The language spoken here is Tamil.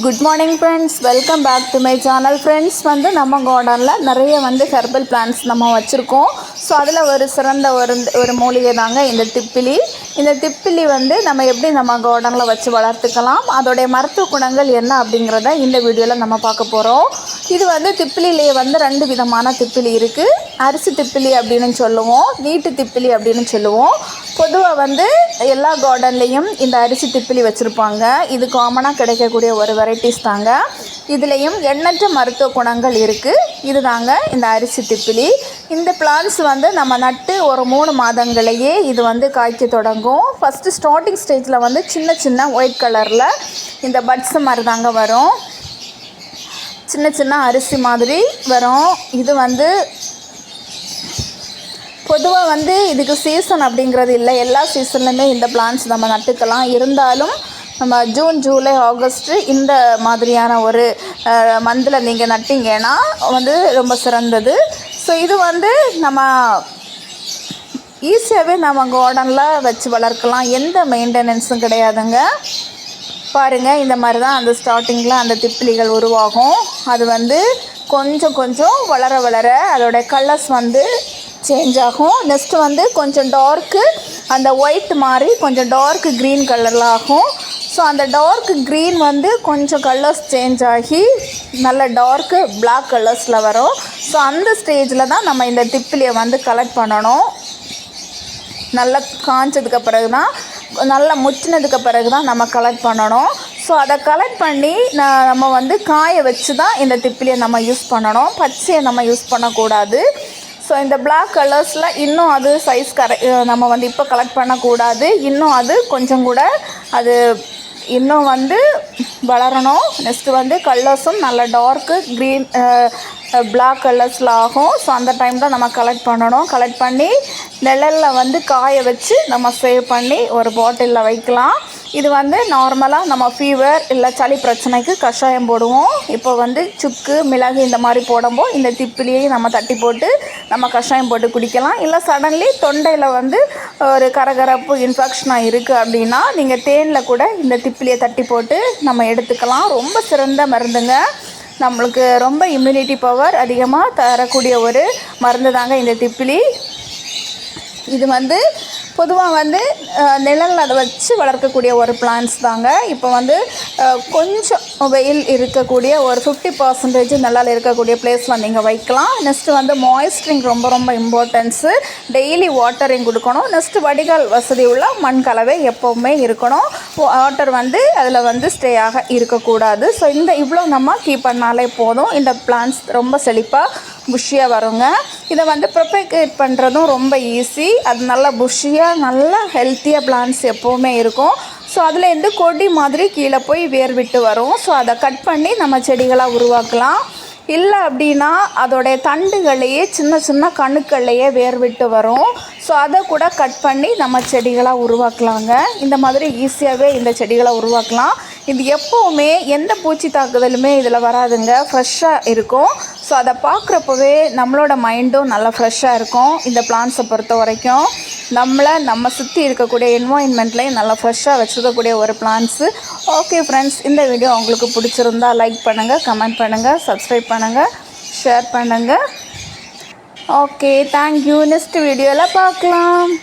Good morning friends, welcome back to my channel. Friends, நம்ம கார்டனில் நிறைய ஹெர்பல் பிளான்ட்ஸ் நம்ம வச்சுருக்கோம். ஸோ அதில் ஒரு சிறந்த ஒரு மூலிகை தாங்க இந்த திப்பிலி. இந்த திப்பிலி நம்ம எப்படி நம்ம கார்டனில் வச்சு வளர்த்துக்கலாம், அதோடைய மருத்துவ குணங்கள் என்ன அப்படிங்கிறத இந்த வீடியோவில் நம்ம பார்க்க போகிறோம். இது திப்பிலிலேயே ரெண்டு விதமான திப்பிலி இருக்குது. அரிசி திப்பிலி அப்படின்னு சொல்லுவோம், நீட்டு திப்பிலி அப்படின்னு சொல்லுவோம். பொதுவாக எல்லா கார்டன்லேயும் இந்த அரிசி திப்பிலி வச்சுருப்பாங்க. இது காமனாக கிடைக்கக்கூடிய ஒரு வெரைட்டிஸ் தாங்க. இதுலேயும் எண்ணற்ற மருத்துவ குணங்கள் இருக்குது. இது தாங்க இந்த அரிசி திப்பிலி. இந்த பிளான்ட்ஸ் நம்ம நட்டு ஒரு 3 மாதங்களையே இது காய்க்க தொடங்கும். ஃபஸ்ட்டு ஸ்டார்டிங் ஸ்டேஜில் சின்ன சின்ன ஒயிட் கலரில் இந்த பட்ஸ் மாதிரி தாங்க வரும். சின்ன சின்ன அரிசி மாதிரி வரும். இது பொதுவாக இதுக்கு சீசன் அப்படிங்கிறது இல்லை. எல்லா சீசன்லையுமே இந்த பிளான்ட்ஸ் நம்ம நட்டுக்கலாம். இருந்தாலும் நம்ம ஜூன், ஜூலை, ஆகஸ்ட்டு இந்த மாதிரியான ஒரு மந்தில் நீங்கள் நட்டிங்கன்னா ரொம்ப சிறந்தது. ஸோ இது நம்ம ஈஸியாகவே நம்ம கார்டனில் வச்சு வளர்க்கலாம். எந்த மெயின்டெனன்ஸும் கிடையாதுங்க. பாருங்கள், இந்த மாதிரி தான் அந்த ஸ்டார்டிங்கில் அந்த திப்பிலிகள் உருவாகும். அது கொஞ்சம் கொஞ்சம் வளர வளர அதோட கலர்ஸ் சேஞ்ச் ஆகும். நெக்ஸ்ட்டு கொஞ்சம் டார்க்கு, அந்த ஒயிட் மாதிரி கொஞ்சம் டார்க்கு க்ரீன் கலரில் ஆகும். ஸோ அந்த டார்க் க்ரீன் கொஞ்சம் கலர்ஸ் சேஞ்ச் ஆகி நல்ல டார்க்கு பிளாக் கலர்ஸில் வரும். ஸோ அந்த ஸ்டேஜில் தான் நம்ம இந்த திப்பிலியை கலெக்ட் பண்ணணும். நல்லா காய்ச்சதுக்கு பிறகு தான், நல்லா முற்றினதுக்கு பிறகு தான் நம்ம கலெக்ட் பண்ணணும். ஸோ அதை கலெக்ட் பண்ணி நம்ம காய வச்சு தான் இந்த திப்பிலியை நம்ம யூஸ் பண்ணணும். பச்சையை நம்ம யூஸ் பண்ணக்கூடாது. ஸோ இந்த பிளாக் கலர்ஸில் இன்னும் அது சைஸ் நம்ம இப்போ கலெக்ட் பண்ணக்கூடாது. இன்னும் அது கொஞ்சம் கூட அது இன்னும் வளரணும். நெக்ஸ்ட்டு கலர்ஸும் நல்ல டார்க்கு க்ரீன் பிளாக் கலர்ஸில் ஆகும். ஸோ அந்த டைம் தான் நம்ம கலெக்ட் பண்ணணும். கலெக்ட் பண்ணி நிழலில் காய வச்சு நம்ம சேவ் பண்ணி ஒரு பாட்டிலில் வைக்கலாம். இது நார்மலாக நம்ம ஃபீவர் இல்லை சளி பிரச்சனைக்கு கஷாயம் போடுவோம். இப்போ சுக்கு, மிளகு இந்த மாதிரி போடும்போது இந்த திப்பிலியை நம்ம தட்டி போட்டு நம்ம கஷாயம் போட்டு குடிக்கலாம். இல்லை சடன்லி தொண்டையில் ஒரு கரகரப்பு இன்ஃபெக்ஷனாக இருக்குது அப்படின்னா நீங்கள் தேனில் கூட இந்த திப்பிலியை தட்டி போட்டு நம்ம எடுத்துக்கலாம். ரொம்ப சிறந்த மருந்துங்க. நம்மளுக்கு ரொம்ப இம்யூனிட்டி பவர் அதிகமாக தரக்கூடிய ஒரு மருந்து தாங்க இந்த திப்பிலி. இது பொதுவாக நிழலில் அதை வச்சு வளர்க்கக்கூடிய ஒரு பிளான்ட்ஸ் தாங்க. இப்போ கொஞ்சம் வெயில் இருக்கக்கூடிய ஒரு 50% நிழல் இருக்கக்கூடிய பிளேஸில் நீங்கள் வைக்கலாம். நெக்ஸ்ட்டு மாய்ஸ்டரிங் ரொம்ப ரொம்ப இம்பார்ட்டன்ஸு. டெய்லி வாட்டரிங் கொடுக்கணும். நெக்ஸ்ட்டு வடிகால் வசதி உள்ள மண் கலவை எப்போவுமே இருக்கணும். வாட்டர் அதில் ஸ்டே ஆக இருக்கக்கூடாது. ஸோ இவ்வளோ நம்ம கீப் பண்ணாலே போதும். இந்த பிளான்ட்ஸ் ரொம்ப செழிப்பாக புஷ்ஷியாக வருங்க. இதை ப்ரொபகேட் பண்ணுறதும் ரொம்ப ஈஸி. அது நல்லா புஷ்ஷியாக நல்லா ஹெல்த்தியாக பிளான்ட்ஸ் எப்போவுமே இருக்கும். ஸோ அதுலேருந்து கொடி மாதிரி கீழே போய் வேர் விட்டு வரும். ஸோ அதை கட் பண்ணி நம்ம செடிகளாக உருவாக்கலாம். இல்லை அப்படின்னா அதோடைய தண்டுகளையே சின்ன சின்ன கணுக்கள்லையே வேர் விட்டு வரும். ஸோ அதை கூட கட் பண்ணி நம்ம செடிகளாக உருவாக்கலாங்க. இந்த மாதிரி ஈஸியாகவே இந்த செடிகளை உருவாக்கலாம். இது எப்போவுமே எந்த பூச்சி தாக்குதலுமே இதில் வராதுங்க. ஃப்ரெஷ்ஷாக இருக்கும். ஸோ அதை பார்க்குறப்பவே நம்மளோட மைண்டும் நல்லா ஃப்ரெஷ்ஷாக இருக்கும். இந்த பிளான்ட்ஸை பொறுத்த வரைக்கும் நம்ம சுற்றி இருக்கக்கூடிய என்வாயின்மெண்ட்லேயும் நல்லா ஃப்ரெஷ்ஷாக வச்சுருக்கக்கூடிய ஒரு பிளான்ட்ஸு. ஓகே ஃப்ரெண்ட்ஸ், இந்த வீடியோ உங்களுக்கு பிடிச்சிருந்தா லைக் பண்ணுங்கள், கமெண்ட் பண்ணுங்கள், சப்ஸ்கிரைப் பண்ணுங்கள், ஷேர் பண்ணுங்கள். Okay, thank you. நெக்ஸ்ட் வீடியோவில் பார்க்கலாம்.